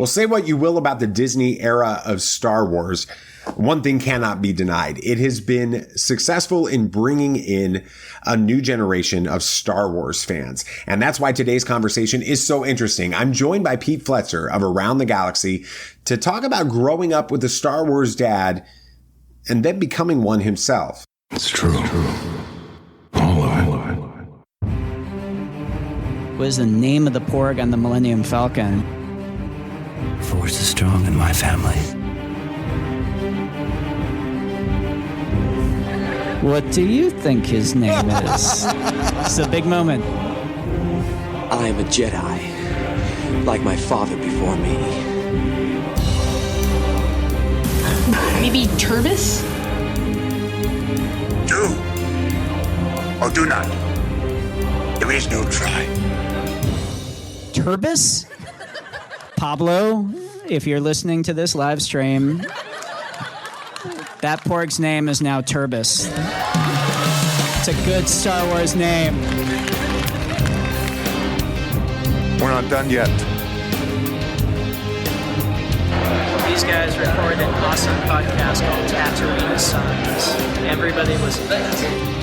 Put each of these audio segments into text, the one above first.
Well, say what you will about the Disney era of Star Wars. One thing cannot be denied. It has been successful in bringing in a new generation of Star Wars fans. And that's why today's conversation is so interesting. I'm joined by Pete Fletzer of Around the Galaxy to talk about growing up with a Star Wars dad and then becoming one himself. It's true. All of it. What is the name of the Porg on the Millennium Falcon? Force is strong in my family. What do you think his name is? It's a big moment. I am a Jedi, like my father before me. Maybe Turbis? Do or do not. There is no try. Turbis? Pablo, if you're listening to this live stream, that Porg's name is now Turbis. It's a good Star Wars name. We're not done yet. These guys recorded an awesome podcast called Tatooine Sons. Everybody listen to that.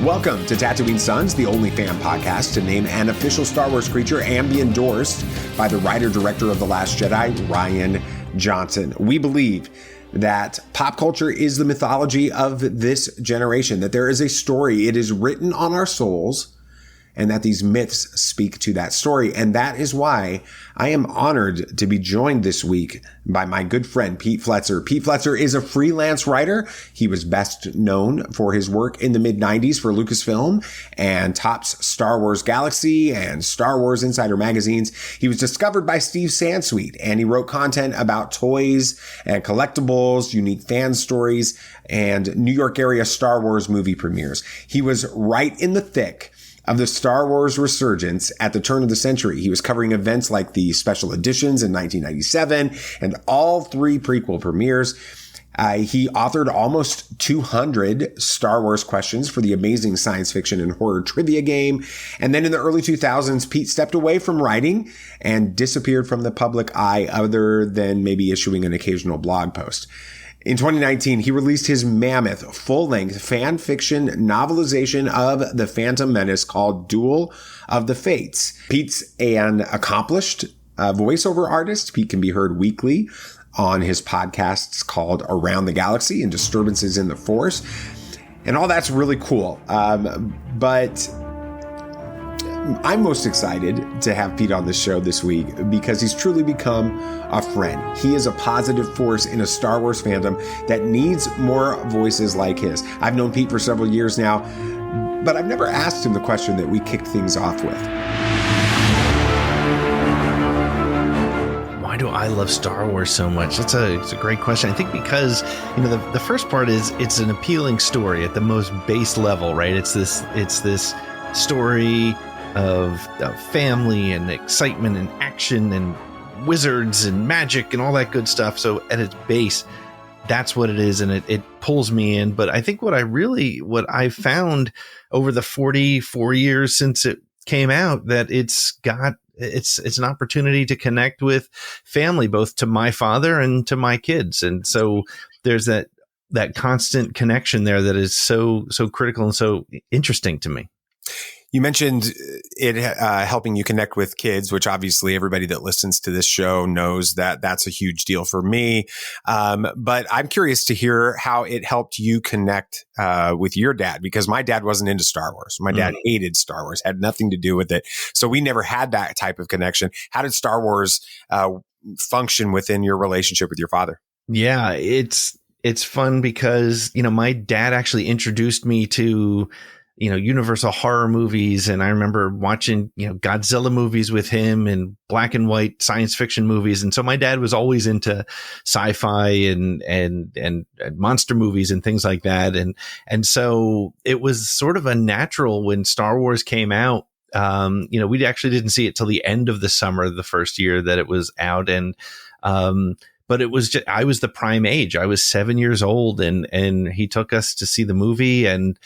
Welcome to Tatooine Sons, the only fan podcast to name an official Star Wars creature and be endorsed by the writer-director of The Last Jedi, Rian Johnson. We believe that pop culture is the mythology of this generation, that there is a story, it is written on our souls, and that these myths speak to that story. And that is why I am honored to be joined this week by my good friend, Pete Fletzer. Pete Fletzer is a freelance writer. He was best known for his work in the mid-90s for Lucasfilm and Topps Star Wars Galaxy and Star Wars Insider magazines. He was discovered by Steve Sansweet, and he wrote content about toys and collectibles, unique fan stories, and New York area Star Wars movie premieres. He was right in the thick of the Star Wars resurgence at the turn of the century. He was covering events like the special editions in 1997 and all three prequel premieres. He authored almost 200 Star Wars questions for the amazing science fiction and horror trivia game. And then in the early 2000s, Pete stepped away from writing and disappeared from the public eye other than maybe issuing an occasional blog post. In 2019, he released his mammoth full-length fan fiction novelization of the Phantom Menace called Duel of the Fates. Pete's an accomplished voiceover artist. Pete can be heard weekly on his podcasts called Around the Galaxy and Disturbances in the Force. And all that's really cool. But I'm most excited to have Pete on the show this week because he's truly become a friend. He is a positive force in a Star Wars fandom that needs more voices like his. I've known Pete for several years now, but I've never asked him the question that we kicked things off with. Why do I love Star Wars so much? It's a great question. I think because, the first part is it's an appealing story at the most base level, right? It's this story of family and excitement and action and wizards and magic and all that good stuff. So at its base, that's what it is, and it pulls me in. But I think what I found over the 44 years since it came out, that it's an opportunity to connect with family, both to my father and to my kids. And so there's that constant connection there that is so critical and so interesting to me. You mentioned it helping you connect with kids, which obviously everybody that listens to this show knows that that's a huge deal for me. But I'm curious to hear how it helped you connect with your dad, because my dad wasn't into Star Wars. My dad hated Star Wars, had nothing to do with it. So we never had that type of connection. How did Star Wars function within your relationship with your father? Yeah, it's fun because, my dad actually introduced me to Universal horror movies. And I remember watching, Godzilla movies with him and black and white science fiction movies. And so my dad was always into sci-fi and monster movies and things like that. And so it was sort of a natural when Star Wars came out. We actually didn't see it till the end of the summer, the first year that it was out. And, but it was I was the prime age. I was 7 years old and he took us to see the movie, and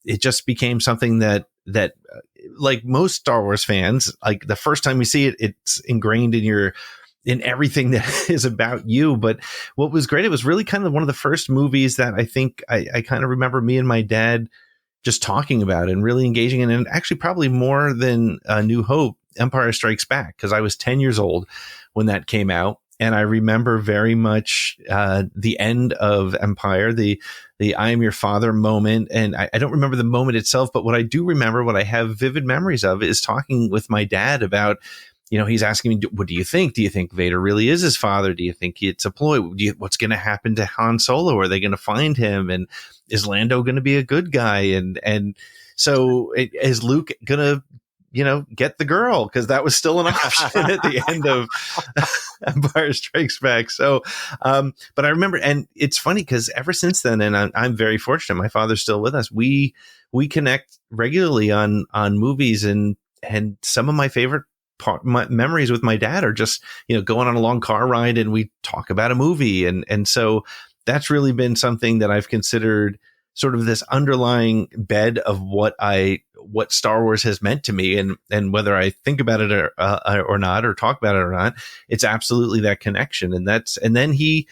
it just became something that like most Star Wars fans, like the first time you see it, it's ingrained in everything that is about you. But what was great, it was really kind of one of the first movies that I think I kind of remember me and my dad just talking about and really engaging in, and actually probably more than New Hope, Empire Strikes Back, because I was 10 years old when that came out. And I remember very much the end of Empire, the I am your father moment. And I don't remember the moment itself, but what I do remember, what I have vivid memories of, is talking with my dad about, he's asking me, what do you think? Do you think Vader really is his father? Do you think it's a ploy? What's going to happen to Han Solo? Are they going to find him? And is Lando going to be a good guy? And so is Luke going to, get the girl? Because that was still an option at the end of Empire Strikes Back. So, but I remember, and it's funny because ever since then, and I'm very fortunate, my father's still with us. We connect regularly on movies, and some of my favorite memories with my dad are just, going on a long car ride and we talk about a movie. And so that's really been something that I've considered sort of this underlying bed of what Star Wars has meant to me, and whether I think about it or not, or talk about it or not, it's absolutely that connection. And then he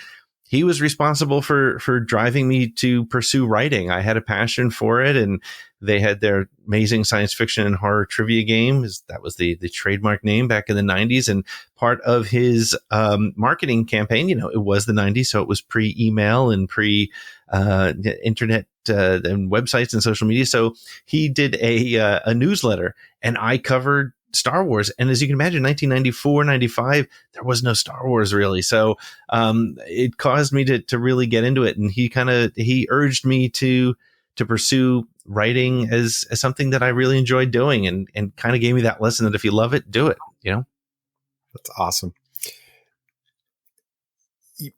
was responsible for driving me to pursue writing. I had a passion for it, and they had their amazing science fiction and horror trivia game. That was the trademark name back in the 90s. And part of his marketing campaign, it was the 90s, so it was pre-email and pre-internet and websites and social media. So he did a newsletter, and I covered Star Wars. And as you can imagine, 1994, 95, there was no Star Wars really. So it caused me to really get into it. And he urged me to pursue writing as something that I really enjoyed doing, and kind of gave me that lesson that if you love it, do it, That's awesome.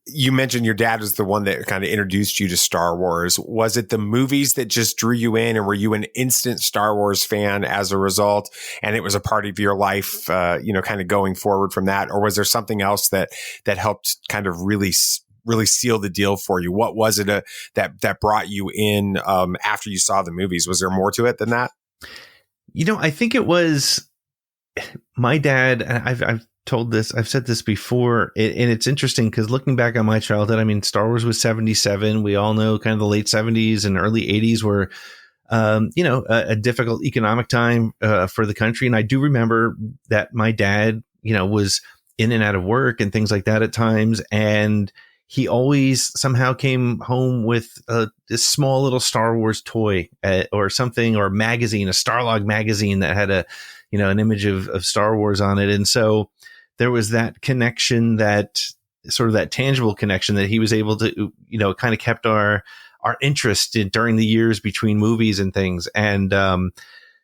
You mentioned your dad was the one that kind of introduced you to Star Wars. Was it the movies that just drew you in, and were you an instant Star Wars fan as a result, and it was a part of your life, kind of going forward from that? Or was there something else that helped kind of really seal the deal for you? What was it that brought you in after you saw the movies? Was there more to it than that? I think it was my dad, and I've said this before, and it's interesting because looking back on my childhood, I mean, Star Wars was 77. We all know kind of the late 70s and early 80s were, a difficult economic time for the country. And I do remember that my dad, was in and out of work and things like that at times. And he always somehow came home with this small little Star Wars toy or something, or magazine, a Starlog magazine that had an image of Star Wars on it. And so there was that connection, that sort of that tangible connection that he was able to, kind of kept our interest during the years between movies and things. And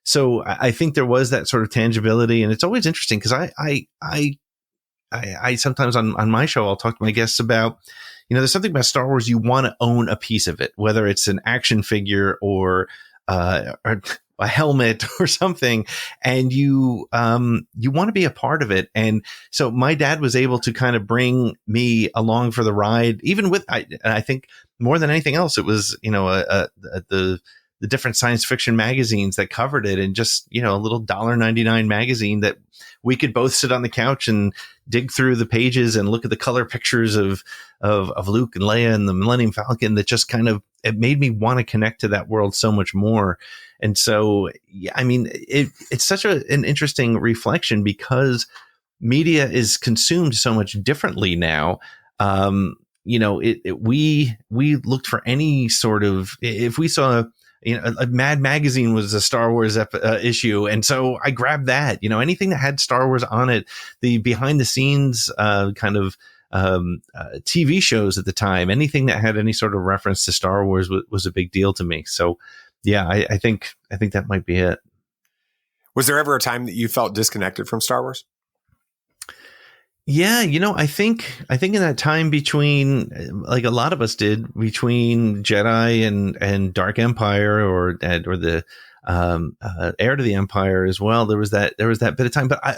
so I think there was that sort of tangibility. And it's always interesting because I sometimes on my show, I'll talk to my guests about, there's something about Star Wars, you want to own a piece of it, whether it's an action figure or a helmet or something, and you want to be a part of it. And so my dad was able to kind of bring me along for the ride, even with, I think more than anything else, it was, the different science fiction magazines that covered it, and just, a little $1.99 magazine that we could both sit on the couch and dig through the pages and look at the color pictures of Luke and Leia and the Millennium Falcon, that just kind of, it made me want to connect to that world so much more. And so, yeah, I mean, it's such an interesting reflection because media is consumed so much differently now. We looked for any sort of, if we saw, a Mad Magazine was a Star Wars issue. And so I grabbed that, anything that had Star Wars on it, the behind the scenes kind of TV shows at the time, anything that had any sort of reference to Star Wars was a big deal to me. So yeah, I think that might be it. Was there ever a time that you felt disconnected from Star Wars? Yeah, I think in that time between, like a lot of us did, between Jedi and Dark Empire or the Heir to the Empire as well, there was that bit of time. But I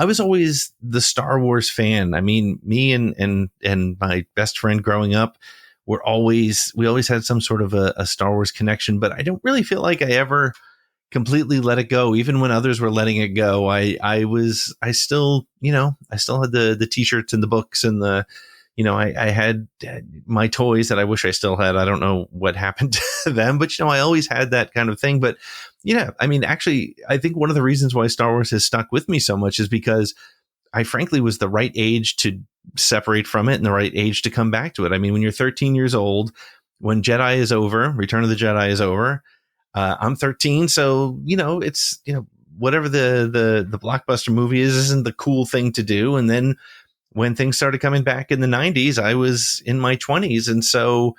was always the Star Wars fan. I mean, me and my best friend growing up, we always had some sort of a Star Wars connection, but I don't really feel like I ever completely let it go. Even when others were letting it go, I still had the t-shirts and the books and I had my toys that I wish I still had. I don't know what happened to them, but I always had that kind of thing. But actually, I think one of the reasons why Star Wars has stuck with me so much is because I frankly was the right age to separate from it and the right age to come back to it. I mean, when you're 13 years old, when Jedi is over, Return of the Jedi is over, I'm 13. So, it's, whatever the blockbuster movie isn't the cool thing to do. And then when things started coming back in the 90s, I was in my 20s. And so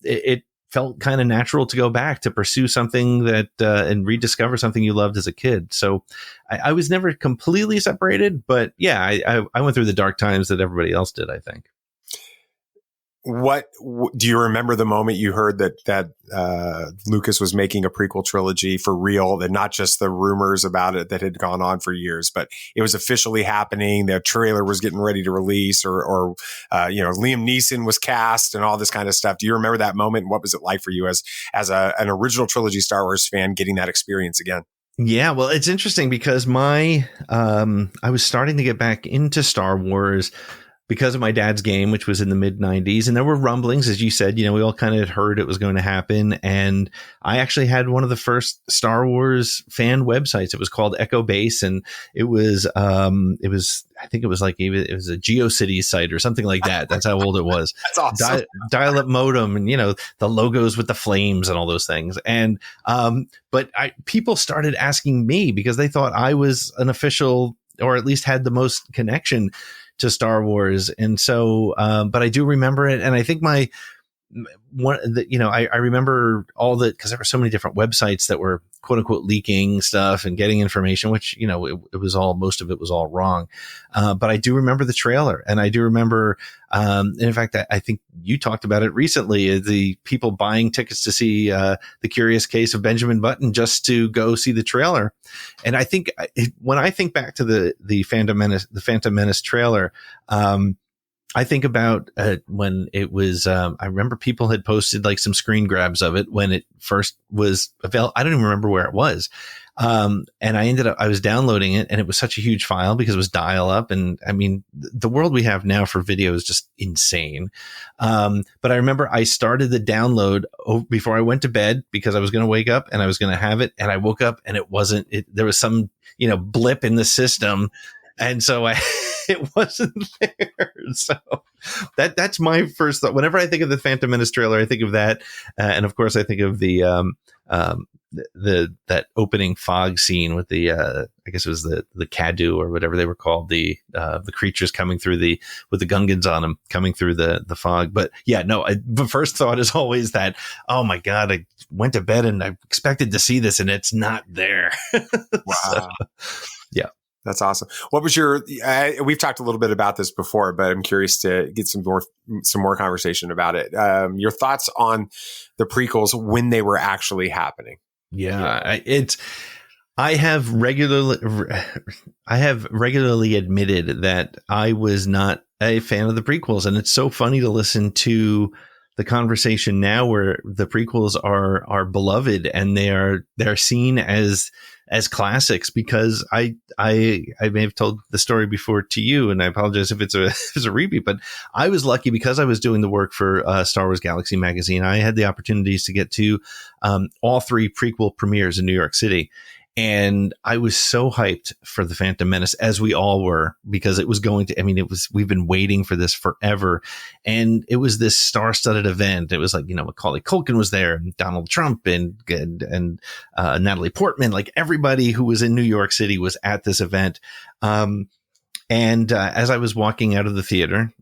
it felt kind of natural to go back to pursue something that and rediscover something you loved as a kid. So I was never completely separated, but yeah, I went through the dark times that everybody else did, I think. What do you remember the moment you heard that Lucas was making a prequel trilogy for real, and not just the rumors about it that had gone on for years, but it was officially happening? The trailer was getting ready to release, or Liam Neeson was cast and all this kind of stuff. Do you remember that moment? What was it like for you as an original trilogy Star Wars fan getting that experience again? Yeah, well, it's interesting because I was starting to get back into Star Wars because of my dad's game, which was in the mid 90s. And there were rumblings, as you said, we all kind of heard it was going to happen. And I actually had one of the first Star Wars fan websites. It was called Echo Base. And it was a GeoCities site or something like that. That's how old it was. That's awesome. Dial-up modem and, the logos with the flames and all those things. And, but people started asking me because they thought I was an official, or at least had the most connection to Star Wars. And so, but I do remember it. And I think I remember all the, because there were so many different websites that were quote unquote leaking stuff and getting information, which, it was all, most of it was all wrong. But I do remember the trailer, and I do remember, and in fact, I think you talked about it recently, the people buying tickets to see The Curious Case of Benjamin Button just to go see the trailer. And I think when I think back to the Phantom Menace trailer, I think about when it was, I remember people had posted like some screen grabs of it when it first was available. I don't even remember where it was. And I was downloading it, and it was such a huge file because it was dial up. And I mean, the world we have now for video is just insane. But I remember I started the download before I went to bed because I was going to wake up and I was going to have it. And I woke up and there was some, blip in the system. And so it wasn't there. So that's my first thought. Whenever I think of the Phantom Menace trailer, I think of that. And of course I think of that opening fog scene with the, I guess it was the Kadu or whatever they were called, the creatures coming through with the Gungans on them coming through the fog. But yeah, no, the first thought is always that, oh my God, I went to bed and I expected to see this and it's not there. Wow. So, yeah. That's awesome. What was we've talked a little bit about this before, but I'm curious to get some more conversation about it. Your thoughts on the prequels when they were actually happening. Yeah, I have regularly admitted that I was not a fan of the prequels. And it's so funny to listen to the conversation now where the prequels are beloved and they're seen as classics, because I may have told the story before to you, and I apologize if it's a repeat, but I was lucky because I was doing the work for Star Wars Galaxy magazine. I had the opportunities to get to all three prequel premieres in New York City. And I was so hyped for the Phantom Menace, as we all were, because it was we've been waiting for this forever. And it was this star-studded event. It was like, Macaulay Culkin was there, and Donald Trump and Natalie Portman, like everybody who was in New York City was at this event. And as I was walking out of the theater,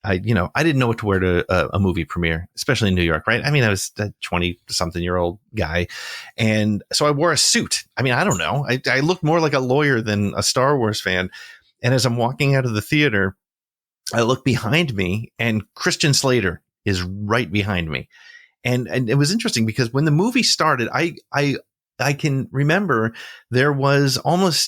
I didn't know what to wear to a movie premiere, especially in New York, right? I mean, I was a 20-something-year-old guy. And so I wore a suit. I mean, I don't know. I looked more like a lawyer than a Star Wars fan. And as I'm walking out of the theater, I look behind me and Christian Slater is right behind me. And it was interesting because when the movie started, I can remember there was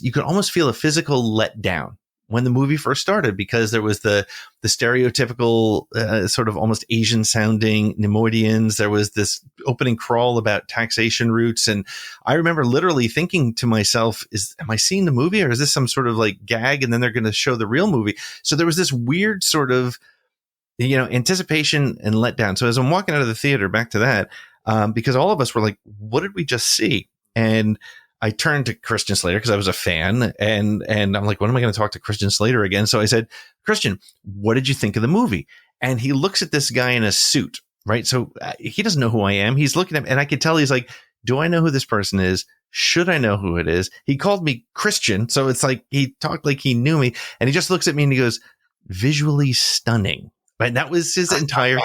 you could almost feel a physical letdown when the movie first started, because there was the stereotypical sort of almost Asian sounding Nemoidians. There was this opening crawl about taxation routes. And I remember literally thinking to myself, am I seeing the movie, or is this some sort of like gag? And then they're going to show the real movie. So there was this weird sort of, anticipation and letdown. So as I'm walking out of the theater, back to that, because all of us were like, what did we just see? And I turned to Christian Slater because I was a fan, and I'm like, when am I going to talk to Christian Slater again? So I said, Christian, what did you think of the movie? And he looks at this guy in a suit, right? So he doesn't know who I am. He's looking at me, and I could tell he's like, do I know who this person is? Should I know who it is? He called me Christian. So it's like he talked like he knew me, and he just looks at me and he goes, visually stunning. Right. That was his entire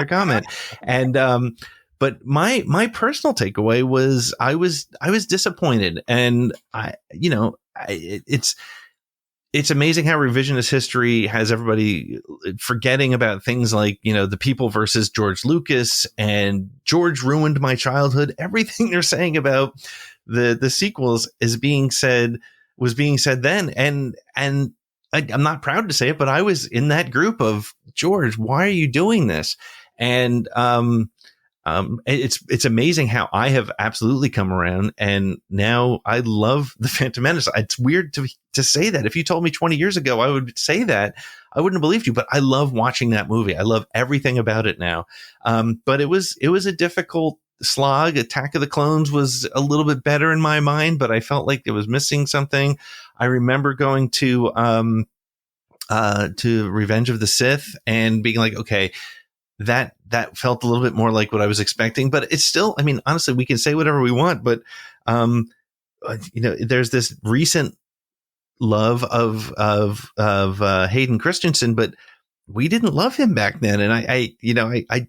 comment. And, but my personal takeaway was I was disappointed, and it's amazing how revisionist history has everybody forgetting about things like, the people versus George Lucas, and George ruined my childhood. Everything they're saying about the sequels was being said then. And I'm not proud to say it, but I was in that group of, George, why are you doing this? And, it's amazing how I have absolutely come around, and now I love the Phantom Menace. It's weird to say that. If you told me 20 years ago I would say that, I wouldn't have believed you. But I love watching that movie. I love everything about it now. But it was a difficult slog. Attack of the Clones was a little bit better in my mind, but I felt like it was missing something. I remember going to Revenge of the Sith and being like, okay, that felt a little bit more like what I was expecting, but it's still, I mean, honestly, we can say whatever we want, but, there's this recent love of Hayden Christensen, but we didn't love him back then. And I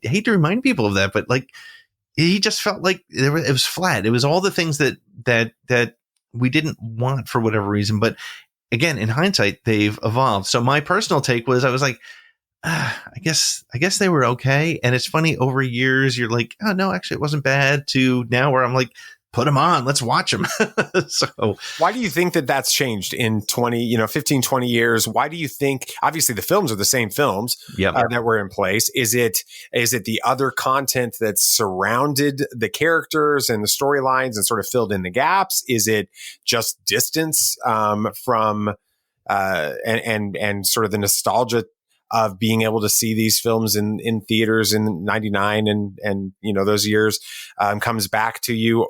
hate to remind people of that, but like, he just felt like it was flat. It was all the things that we didn't want for whatever reason. But again, in hindsight, they've evolved. So my personal take was, I was like, I guess they were okay. And it's funny, over years, you're like, oh no, actually it wasn't bad, to now where I'm like, put them on, let's watch them. So why do you think that that's changed in 15, 20 years? Why do you think, obviously the films are the same films that were in place. Is it the other content that surrounded the characters and the storylines and sort of filled in the gaps? Is it just distance from and sort of the nostalgia of being able to see these films in theaters in 99 and those years comes back to you,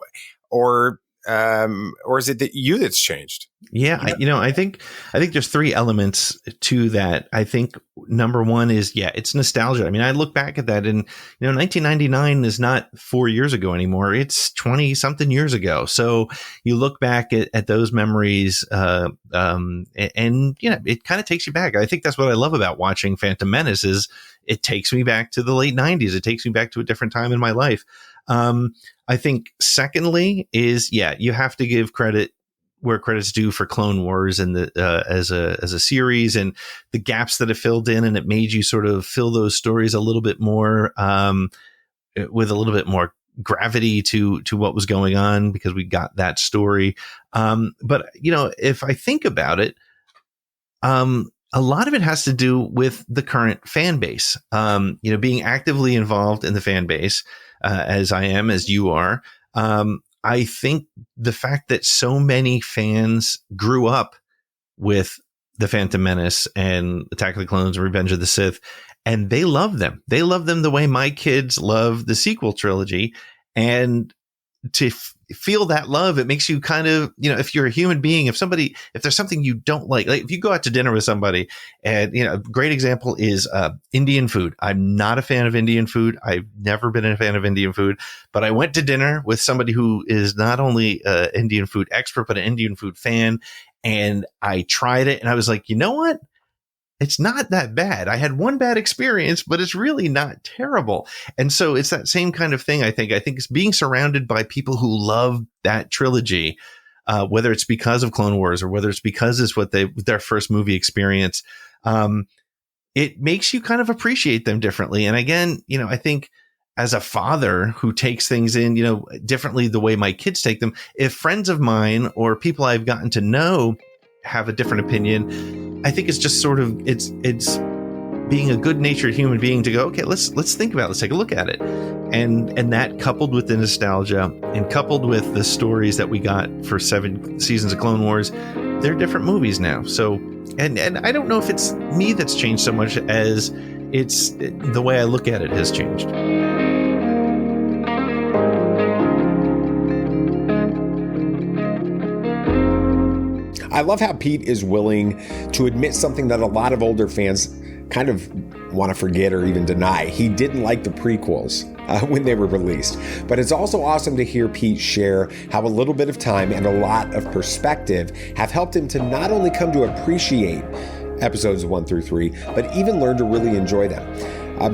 or is it that that's changed? Yeah, I think there's three elements to that. I think number one is, it's nostalgia. I mean, I look back at that, and 1999 is not 4 years ago anymore. It's 20 something years ago. So you look back at those memories, and it kind of takes you back. I think that's what I love about watching Phantom Menace, is it takes me back to the late 90s. It takes me back to a different time in my life. I think secondly is, you have to give credit where credit's due for Clone Wars and as a series, and the gaps that it filled in, and it made you sort of fill those stories a little bit more with a little bit more gravity to what was going on, because we got that story. But if I think about it, a lot of it has to do with the current fan base. Being actively involved in the fan base, as I am, as you are. I think the fact that so many fans grew up with the Phantom Menace and Attack of the Clones and Revenge of the Sith, and they love them. They love them the way my kids love the sequel trilogy. And to feel that love, it makes you kind of, if you're a human being, if there's something you don't like if you go out to dinner with somebody, and, a great example is Indian food. I'm not a fan of Indian food. I've never been a fan of Indian food, but I went to dinner with somebody who is not only an Indian food expert, but an Indian food fan. And I tried it, and I was like, you know what? It's not that bad. I had one bad experience, but it's really not terrible. And so it's that same kind of thing. I think it's being surrounded by people who love that trilogy, whether it's because of Clone Wars or whether it's because it's their first movie experience. It makes you kind of appreciate them differently. And again, I think as a father who takes things in, differently the way my kids take them, if friends of mine or people I've gotten to know have a different opinion. I think it's just sort of it's being a good-natured human being to go, okay, let's think about it, let's take a look at it. And that, coupled with the nostalgia and coupled with the stories that we got for 7 seasons of Clone Wars, they're different movies now. So and I don't know if it's me that's changed so much as it's the way I look at it has changed. I love how Pete is willing to admit something that a lot of older fans kind of want to forget or even deny. He didn't like the prequels when they were released. But it's also awesome to hear Pete share how a little bit of time and a lot of perspective have helped him to not only come to appreciate episodes 1 through 3, but even learn to really enjoy them.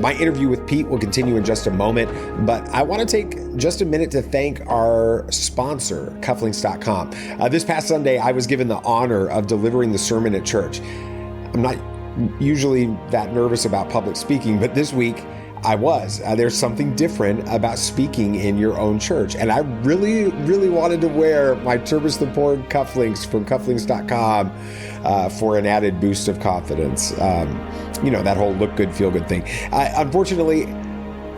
My interview with Pete will continue in just a moment, but I want to take just a minute to thank our sponsor, cufflinks.com. This past Sunday, I was given the honor of delivering the sermon at church. I'm not usually that nervous about public speaking, but this week I was. There's something different about speaking in your own church. And I really, really wanted to wear my Turbis the Porg cufflinks from cufflinks.com for an added boost of confidence. That whole look good, feel good thing. Unfortunately,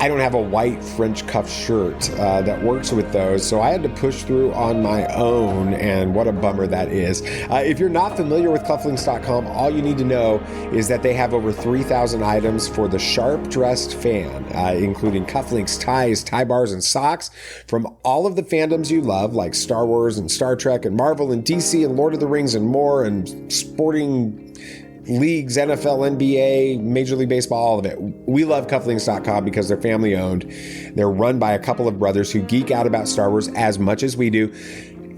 I don't have a white French cuff shirt that works with those, so I had to push through on my own, and what a bummer that is. If you're not familiar with cufflinks.com, all you need to know is that they have over 3,000 items for the sharp-dressed fan, including cufflinks, ties, tie bars, and socks from all of the fandoms you love, like Star Wars and Star Trek and Marvel and DC and Lord of the Rings and more, and sporting leagues, NFL, NBA, Major League Baseball, all of it. We love cufflinks.com because they're family owned. They're run by a couple of brothers who geek out about Star Wars as much as we do.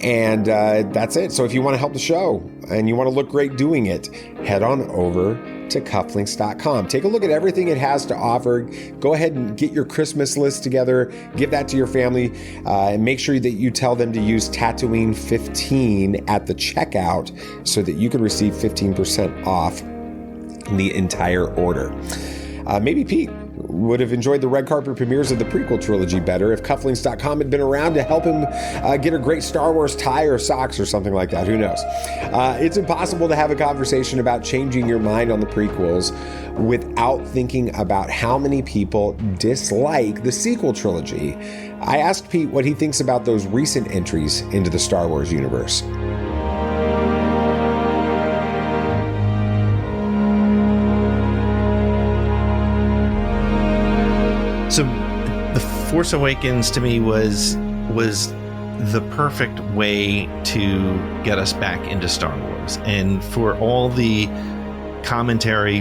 And that's it. So if you want to help the show and you want to look great doing it, head on over to cufflinks.com. Take a look at everything it has to offer. Go ahead and get your Christmas list together. Give that to your family. And make sure that you tell them to use Tatooine 15 at the checkout so that you can receive 15% off the entire order. Maybe Pete would have enjoyed the red carpet premieres of the prequel trilogy better if cufflinks.com had been around to help him get a great Star Wars tie or socks or something like that. Who knows? It's impossible to have a conversation about changing your mind on the prequels without thinking about how many people dislike the sequel trilogy. I asked Pete what he thinks about those recent entries into the Star Wars universe. So The Force Awakens to me was the perfect way to get us back into Star Wars. And for all the commentary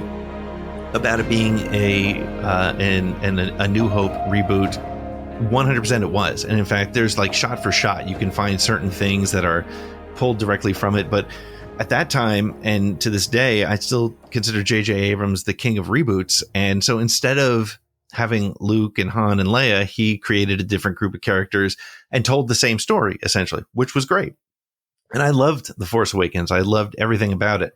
about it being a New Hope reboot, 100% it was. And in fact, there's like shot for shot, you can find certain things that are pulled directly from it. But at that time, and to this day, I still consider J.J. Abrams the king of reboots. And so instead of having Luke and Han and Leia, he created a different group of characters and told the same story, essentially, which was great. And I loved The Force Awakens. I loved everything about it.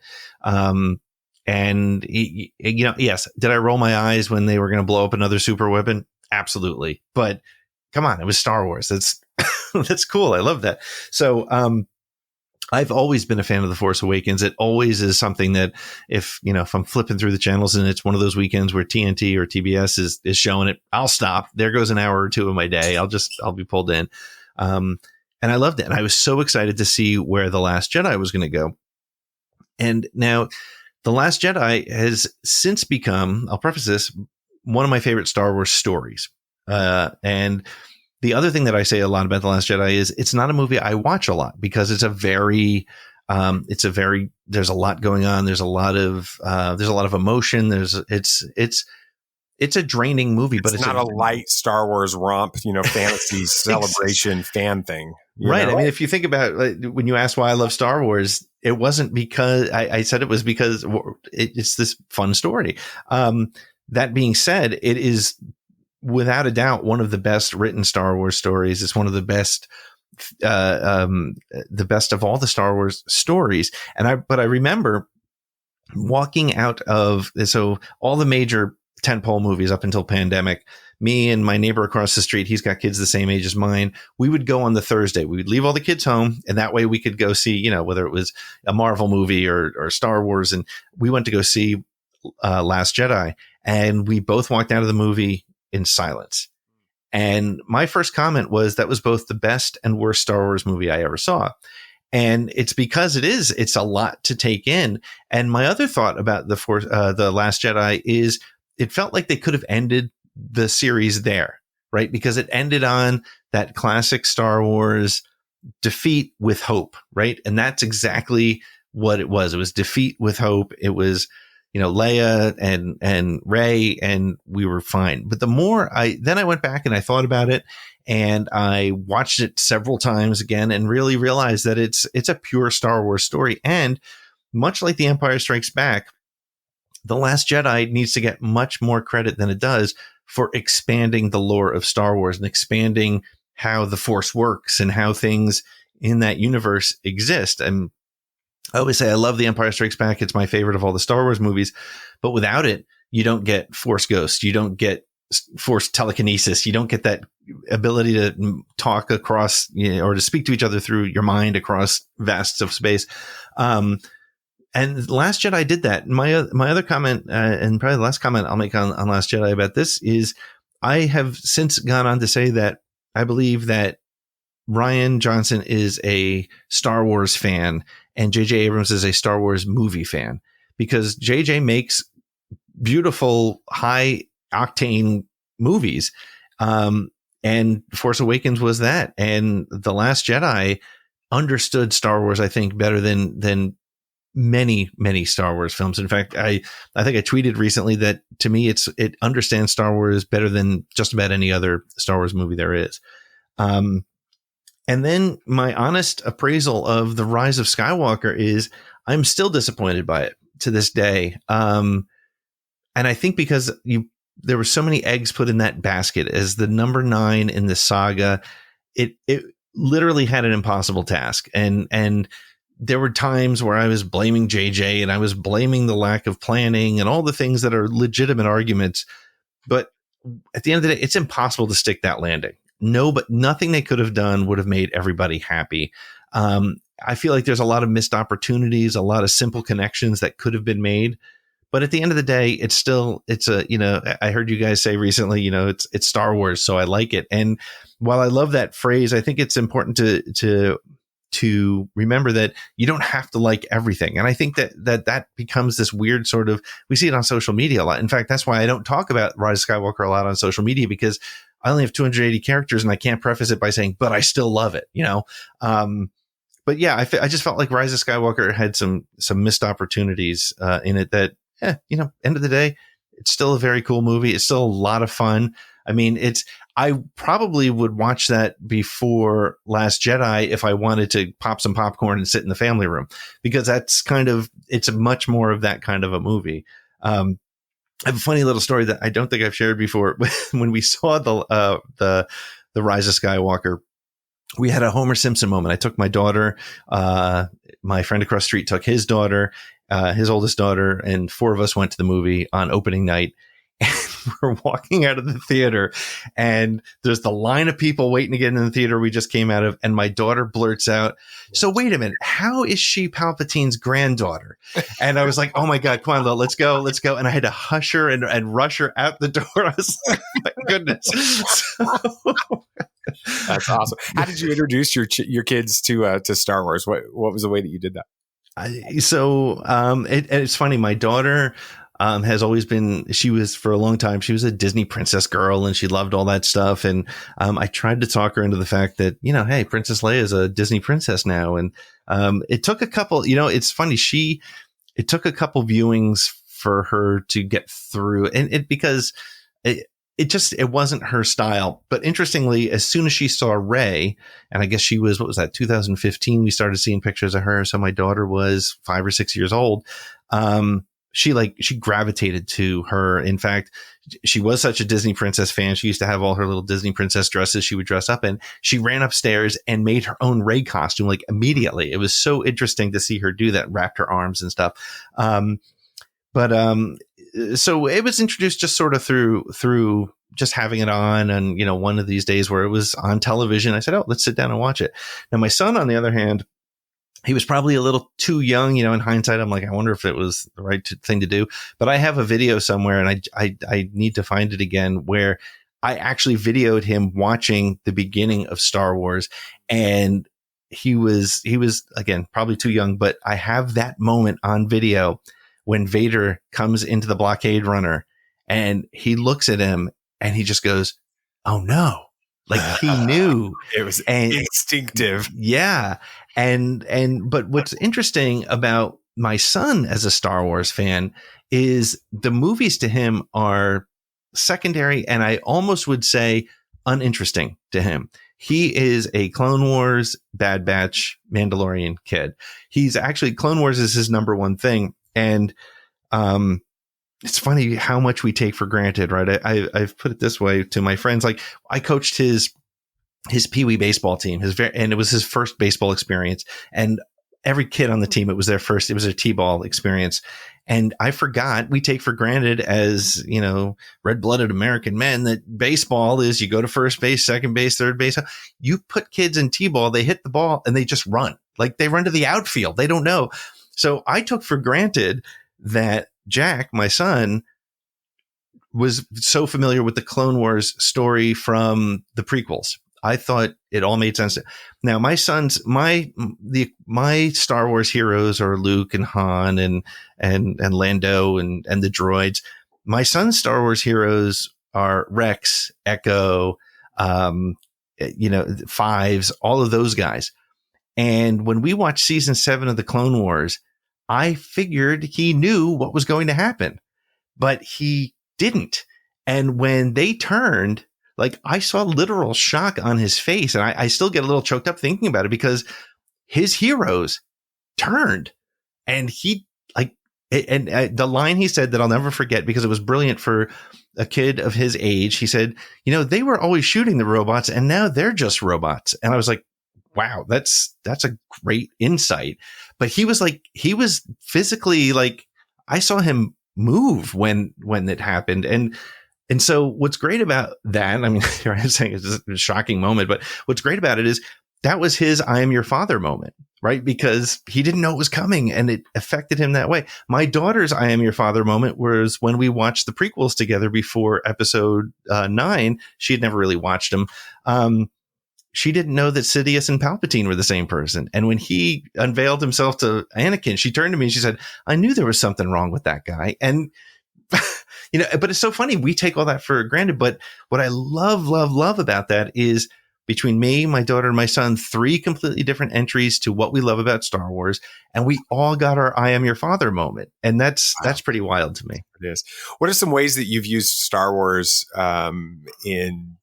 Yes, did I roll my eyes when they were going to blow up another super weapon? Absolutely. But come on, it was Star Wars. That's cool. I love that. So, I've always been a fan of The Force Awakens. It always is something that if I'm flipping through the channels and it's one of those weekends where TNT or TBS is showing it, I'll stop. There goes an hour or two of my day. I'll be pulled in. And I loved it. And I was so excited to see where The Last Jedi was going to go. And now The Last Jedi has since become, I'll preface this, one of my favorite Star Wars stories. And the other thing that I say a lot about The Last Jedi is it's not a movie I watch a lot because there's a lot going on. There's a lot of emotion. It's a draining movie, but it's not a light Star Wars romp, fantasy celebration fan thing. Right. I mean, if you think about when you asked why I love Star Wars, it wasn't because I said it was because it's this fun story. That being said, it is without a doubt one of the best written Star Wars stories. It's one of the best of all the Star Wars stories. But I remember walking out of, so all the major tentpole movies up until pandemic, me and my neighbor across the street, he's got kids the same age as mine. We would go on the Thursday. We would leave all the kids home, and that way we could go see, you know, whether it was a Marvel movie or Star Wars. And we went to go see Last Jedi, and we both walked out of the movie in silence. And my first comment was that was both the best and worst Star Wars movie I ever saw. And it's because it's a lot to take in. And my other thought about the Last Jedi is it felt like they could have ended the series there, right? Because it ended on that classic Star Wars defeat with hope, right? And that's exactly what it was. It was defeat with hope. It was, you know, Leia and Rey, and we were fine. But the more I went back and I thought about it, and I watched it several times again and really realized that it's a pure Star Wars story. And much like The Empire Strikes Back, The Last Jedi needs to get much more credit than it does for expanding the lore of Star Wars and expanding how the Force works and how things in that universe exist. And I always say I love The Empire Strikes Back. It's my favorite of all the Star Wars movies. But without it, you don't get Force Ghost. You don't get Force telekinesis. You don't get that ability to talk across, you know, or to speak to each other through your mind across vasts of space. And Last Jedi did that. My other comment, and probably the last comment I'll make on Last Jedi about this is I have since gone on to say that I believe that Rian Johnson is a Star Wars fan and J.J. Abrams is a Star Wars movie fan, because J.J. makes beautiful, high octane movies. And Force Awakens was that. And The Last Jedi understood Star Wars, I think, better than many, many Star Wars films. In fact, I think I tweeted recently that to me, it understands Star Wars better than just about any other Star Wars movie there is. And then my honest appraisal of The Rise of Skywalker is I'm still disappointed by it to this day. And I think because there were so many eggs put in that basket as the number 9 in the saga, it literally had an impossible task. And there were times where I was blaming JJ and I was blaming the lack of planning and all the things that are legitimate arguments. But at the end of the day, it's impossible to stick that landing. No, but nothing they could have done would have made everybody happy. I feel like there's a lot of missed opportunities, a lot of simple connections that could have been made. But at the end of the day, it's a, you know, I heard you guys say recently, you know, it's Star Wars, so I like it. And while I love that phrase, I think it's important to remember that you don't have to like everything. And I think that becomes this weird sort of, we see it on social media a lot. In fact, that's why I don't talk about Rise of Skywalker a lot on social media, because I only have 280 characters and I can't preface it by saying, but I still love it, you know? But yeah, I just felt like Rise of Skywalker had some missed opportunities in it that, you know, end of the day, it's still a very cool movie. It's still a lot of fun. I mean, I probably would watch that before Last Jedi if I wanted to pop some popcorn and sit in the family room, because it's much more of that kind of a movie. I have a funny little story that I don't think I've shared before. When we saw the Rise of Skywalker, we had a Homer Simpson moment. I took my daughter, my friend across the street took his daughter, his oldest daughter, and 4 of us went to the movie on opening night. And we're walking out of the theater and there's the line of people waiting to get in the theater we just came out of. And my daughter blurts out, "So wait a minute, how is she Palpatine's granddaughter?" And I was like, "Oh my God, come on, Lil, let's go. And I had to hush her and rush her out the door. I was like, my goodness. That's awesome. How did you introduce your kids to Star Wars? What was the way that you did that? It's funny. My daughter has always been, for a long time, she was a Disney princess girl and she loved all that stuff. And I tried to talk her into the fact that, you know, hey, Princess Leia is a Disney princess now. And it took a couple, you know, it's funny. It took a couple viewings for her to get through, and because it wasn't her style. But interestingly, as soon as she saw Rey, and I guess she was, 2015, we started seeing pictures of her. So my daughter was 5 or 6 years old. She gravitated to her. In fact, she was such a Disney princess fan. She used to have all her little Disney princess dresses she would dress up in. She ran upstairs and made her own Rey costume, like immediately. It was so interesting to see her do that, wrapped her arms and stuff. So it was introduced just sort of through just having it on, and one of these days where it was on television, I said, "Oh, let's sit down and watch it." Now, my son, on the other hand, he was probably a little too young. In hindsight, I'm like, I wonder if it was the right thing to do. But I have a video somewhere, and I need to find it again, where I actually videoed him watching the beginning of Star Wars, and he was again probably too young, but I have that moment on video when Vader comes into the blockade runner, and he looks at him and he just goes, "Oh no." Like he knew. It was instinctive. Yeah. But what's interesting about my son as a Star Wars fan is the movies to him are secondary, and I almost would say uninteresting to him. He is a Clone Wars, Bad Batch, Mandalorian kid. He's actually, Clone Wars is his number one thing. And it's funny how much we take for granted, right? I've put it this way to my friends. Like, I coached his Pee-wee baseball team, and it was his first baseball experience. And every kid on the team, it was their T-ball experience. And I forgot, we take for granted as, red-blooded American men, that baseball is you go to first base, second base, third base. You put kids in T-ball, they hit the ball and they just run. Like, they run to the outfield. They don't know. So I took for granted that Jack, my son, was so familiar with the Clone Wars story from the prequels. I thought it all made sense. Now, my son's my Star Wars heroes are Luke and Han and Lando and the droids. My son's Star Wars heroes are Rex, Echo, Fives, all of those guys. And when we watched season 7 of the Clone Wars, I figured he knew what was going to happen, but he didn't. And when they turned, like, I saw literal shock on his face, and I still get a little choked up thinking about it, because his heroes turned, and the line he said that I'll never forget, because it was brilliant for a kid of his age. He said, they were always shooting the robots, and now they're just robots. And I was like, wow, that's a great insight. But he was physically, like, I saw him move when it happened. And so what's great about that, I mean, here I am saying it's just a shocking moment, but what's great about it is that was his I am your father moment, right? Because he didn't know it was coming, and it affected him that way. My daughter's I am your father moment was when we watched the prequels together before episode 9. She had never really watched them. She didn't know that Sidious and Palpatine were the same person. And when he unveiled himself to Anakin, she turned to me and she said, "I knew there was something wrong with that guy." And but it's so funny. We take all that for granted. But what I love about that is, between me, my daughter, and my son, 3 completely different entries to what we love about Star Wars. And we all got our I am your father moment. And that's pretty wild to me. It is. What are some ways that you've used Star Wars in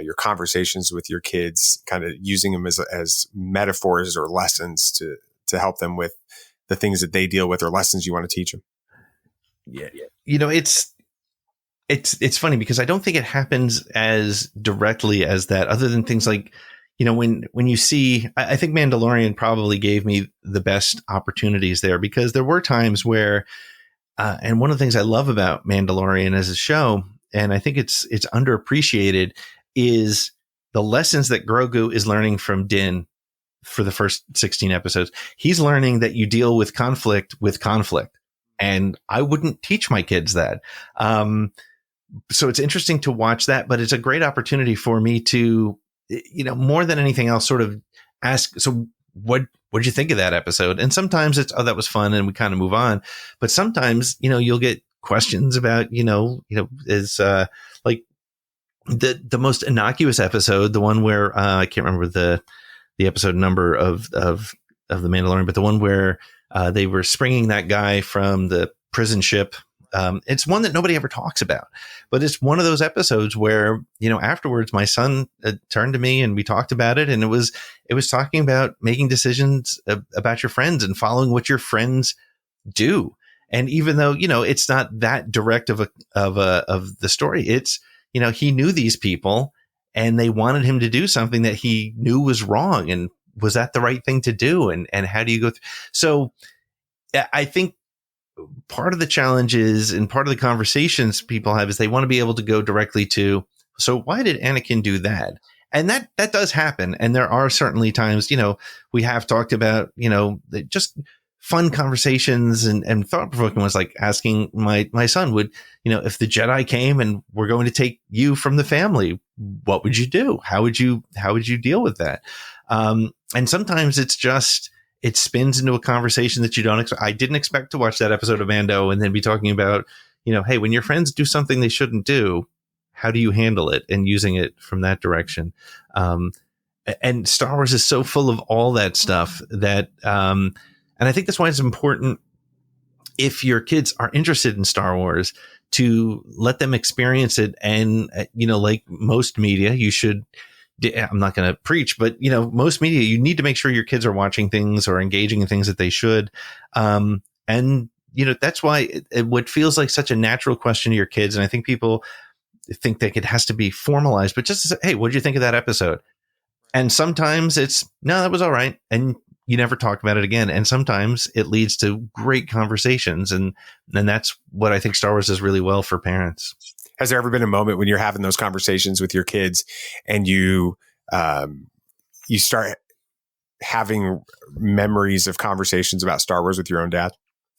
your conversations with your kids, kind of using them as metaphors or lessons to help them with the things that they deal with, or lessons you want to teach them? Yeah. It's funny, because I don't think it happens as directly as that, other than things like, when you see, I think Mandalorian probably gave me the best opportunities there, because there were times where, and one of the things I love about Mandalorian as a show, and I think it's underappreciated, is the lessons that Grogu is learning from Din for the first 16 episodes. He's learning that you deal with conflict. And I wouldn't teach my kids that. So it's interesting to watch that, but it's a great opportunity for me to, more than anything else, sort of ask, so what'd you think of that episode? And sometimes it's, oh, that was fun, and we kind of move on. But sometimes, you'll get questions about, is like the most innocuous episode, the one where I can't remember the episode number of The Mandalorian, but the one where they were springing that guy from the prison ship. It's one that nobody ever talks about, but it's one of those episodes where, afterwards my son turned to me and we talked about it. And it was talking about making decisions about your friends and following what your friends do. And even though, it's not that direct of the story, it's, he knew these people and they wanted him to do something that he knew was wrong. And was that the right thing to do? And how do you go through? So I think part of the challenge is, and part of the conversations people have is they want to be able to go directly to, so why did Anakin do that? And that does happen. And there are certainly times, we have talked about, just fun conversations and thought-provoking ones, like asking my son, would, if the Jedi came and were going to take you from the family, what would you do? How would you deal with that? And sometimes it's just, it spins into a conversation that you don't expect. I didn't expect to watch that episode of Mando and then be talking about, hey, when your friends do something they shouldn't do, how do you handle it, and using it from that direction. And Star Wars is so full of all that stuff that, and I think that's why it's important, if your kids are interested in Star Wars, to let them experience it. And, like most media, you should, I'm not going to preach, but, most media, you need to make sure your kids are watching things or engaging in things that they should. And, that's why what feels like such a natural question to your kids. And I think people think that it has to be formalized, but just to say, hey, what did you think of that episode? And sometimes it's, no, that was all right. And you never talk about it again. And sometimes it leads to great conversations. And that's what I think Star Wars does really well for parents. Has there ever been a moment when you're having those conversations with your kids and you start having memories of conversations about Star Wars with your own dad?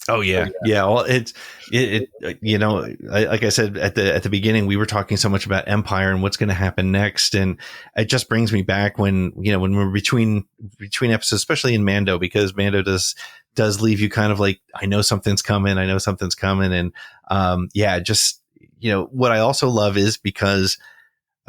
Oh yeah. Yeah. Well, like I said at the beginning, we were talking so much about Empire and what's going to happen next. And it just brings me back when we're between episodes, especially in Mando, because Mando does leave you kind of like, I know something's coming. And, just, what I also love is because,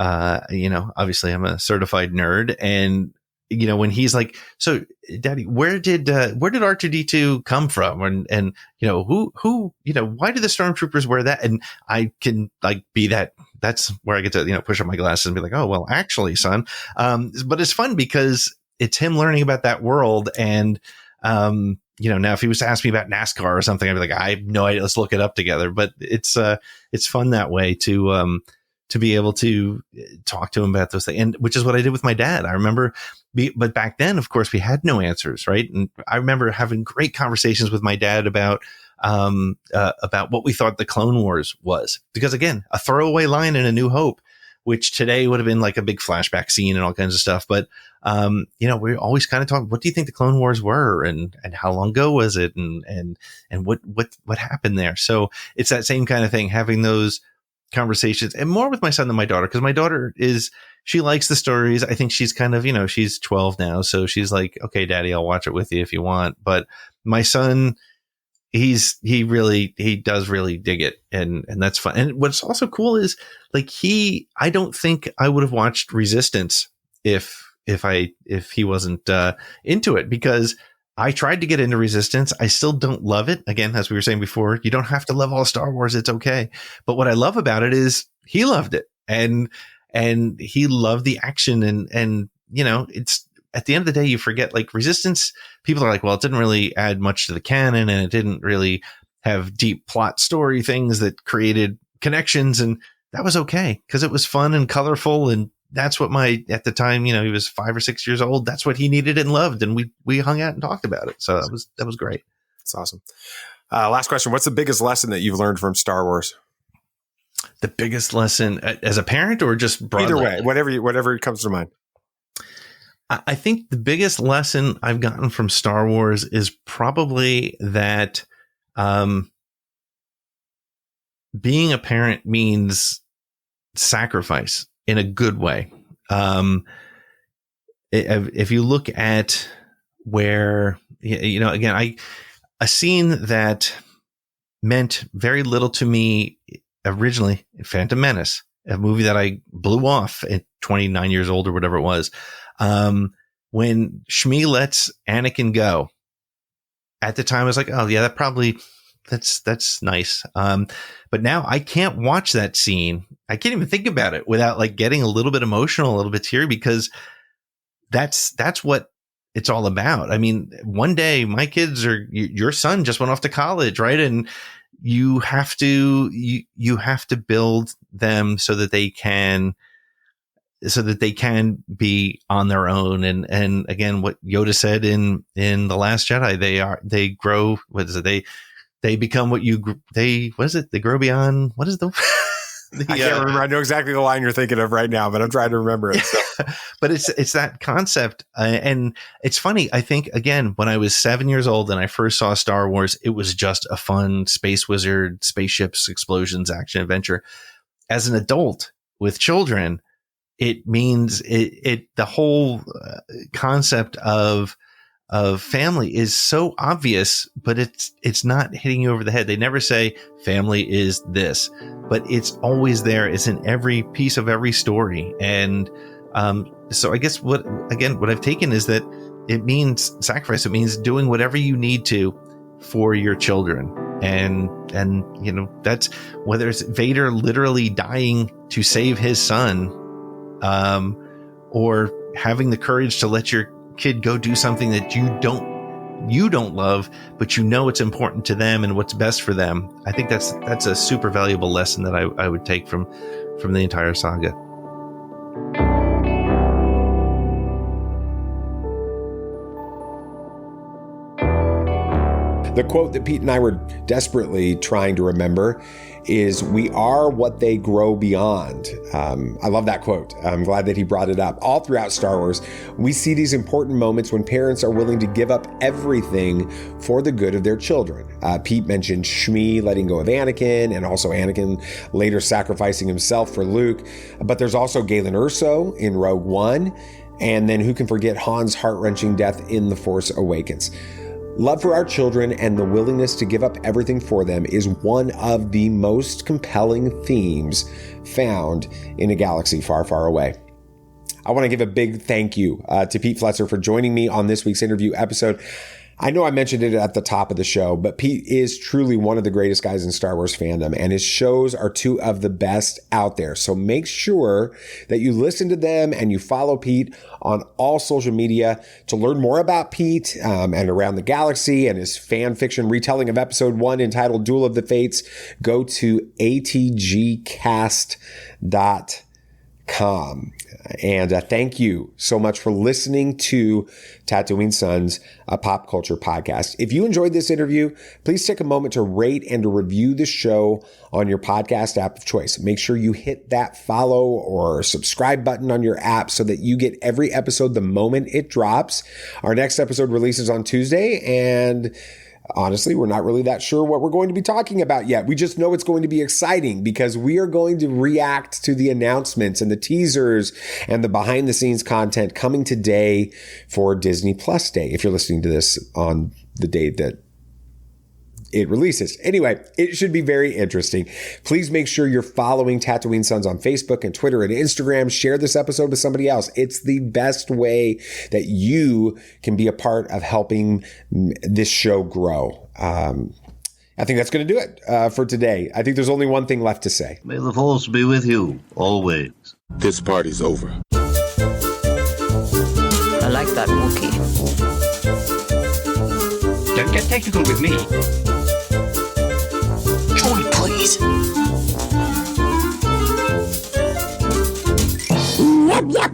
obviously I'm a certified nerd, and, when he's like, so Daddy, where did R2D2 come from? And who, why do the stormtroopers wear that? And I can like be that, that's where I get to, push up my glasses and be like, oh, well, actually, son. But it's fun because it's him learning about that world. And, now if he was to ask me about NASCAR or something, I'd be like, I have no idea. Let's look it up together. But it's fun that way to be able to talk to him about those things, and which is what I did with my dad. I remember, but back then, of course, we had no answers, right? And I remember having great conversations with my dad about what we thought the Clone Wars was, because again, a throwaway line in A New Hope, which today would have been like a big flashback scene and all kinds of stuff. But we always kind of talk, what do you think the Clone Wars were, and how long ago was it, and what happened there? So it's that same kind of thing, having those conversations, and more with my son than my daughter, because my daughter she likes the stories. I think she's kind of, she's 12 now, so she's like, okay, Daddy, I'll watch it with you if you want. But my son, he does really dig it, and that's fun. And what's also cool is like I don't think I would have watched Resistance if he wasn't into it, because I tried to get into Resistance. I still don't love it. Again, as we were saying before, you don't have to love all Star Wars. It's okay. But what I love about it is he loved it, and he loved the action, and it's, at the end of the day, you forget, like, Resistance, people are like, well, it didn't really add much to the canon, and it didn't really have deep plot story things that created connections. And that was okay, because it was fun and colorful, and that's what at the time, he was 5 or 6 years old. That's what he needed and loved. And we hung out and talked about it. So that was great. That's awesome. Last question. What's the biggest lesson that you've learned from Star Wars? The biggest lesson as a parent, or just broadly? Either way, whatever comes to mind. I think the biggest lesson I've gotten from Star Wars is probably that, being a parent means sacrifice in a good way. If you look at where, again, a scene that meant very little to me originally, Phantom Menace, a movie that I blew off at 29 years old or whatever it was. When Shmi lets Anakin go, at the time I was like, oh yeah, that's nice. But now I can't watch that scene. I can't even think about it without like getting a little bit emotional, a little bit teary, because that's what it's all about. I mean, one day my kids your son just went off to college, right? And you have to build them so that they can be on their own. And again, what Yoda said in The Last Jedi, they grow, they become what they grow beyond, what is the I can't remember. I know exactly the line you're thinking of right now, but I'm trying to remember it. So. But it's that concept. And it's funny. I think, again, when I was 7 years old and I first saw Star Wars, it was just a fun space wizard, spaceships, explosions, action adventure. As an adult with children, it means the whole concept of family is so obvious, but it's not hitting you over the head. They never say family is this, but it's always there. It's in every piece of every story. And so I guess what I've taken is that it means sacrifice. It means doing whatever you need to for your children. And that's whether it's Vader literally dying to save his son, or having the courage to let your kid go do something that you don't love, but it's important to them and what's best for them. I think that's a super valuable lesson that I would take from the entire saga. The quote that Pete and I were desperately trying to remember is, "We are what they grow beyond." I love that quote. I'm glad that he brought it up. All throughout Star Wars, we see these important moments when parents are willing to give up everything for the good of their children. Pete mentioned Shmi letting go of Anakin, and also Anakin later sacrificing himself for Luke. But there's also Galen Erso in Rogue One, and then who can forget Han's heart-wrenching death in The Force Awakens. Love for our children and the willingness to give up everything for them is one of the most compelling themes found in a galaxy far, far away. I want to give a big thank you to Pete Fletzer for joining me on this week's interview episode. I know I mentioned it at the top of the show, but Pete is truly one of the greatest guys in Star Wars fandom, and his shows are two of the best out there. So make sure that you listen to them and you follow Pete on all social media. To learn more about Pete and Around the Galaxy and his fan fiction retelling of Episode 1 entitled Duel of the Fates, go to atgcast.com. And thank you so much for listening to Tatooine Sons, a pop culture podcast. If you enjoyed this interview, please take a moment to rate and to review the show on your podcast app of choice. Make sure you hit that follow or subscribe button on your app so that you get every episode the moment it drops. Our next episode releases on Tuesday, and honestly, we're not really that sure what we're going to be talking about yet. We just know it's going to be exciting because we are going to react to the announcements and the teasers and the behind the scenes content coming today for Disney Plus Day, if you're listening to this on the day that it releases. Anyway, it should be very interesting. Please make sure you're following Tatooine Sons on Facebook and Twitter and Instagram. Share this episode with somebody else. It's the best way that you can be a part of helping this show grow. I think that's going to do it for today. I think there's only one thing left to say. May the Force be with you always. This party's over. I like that Wookiee. Don't get technical with me. Joy, please. Yep, yep.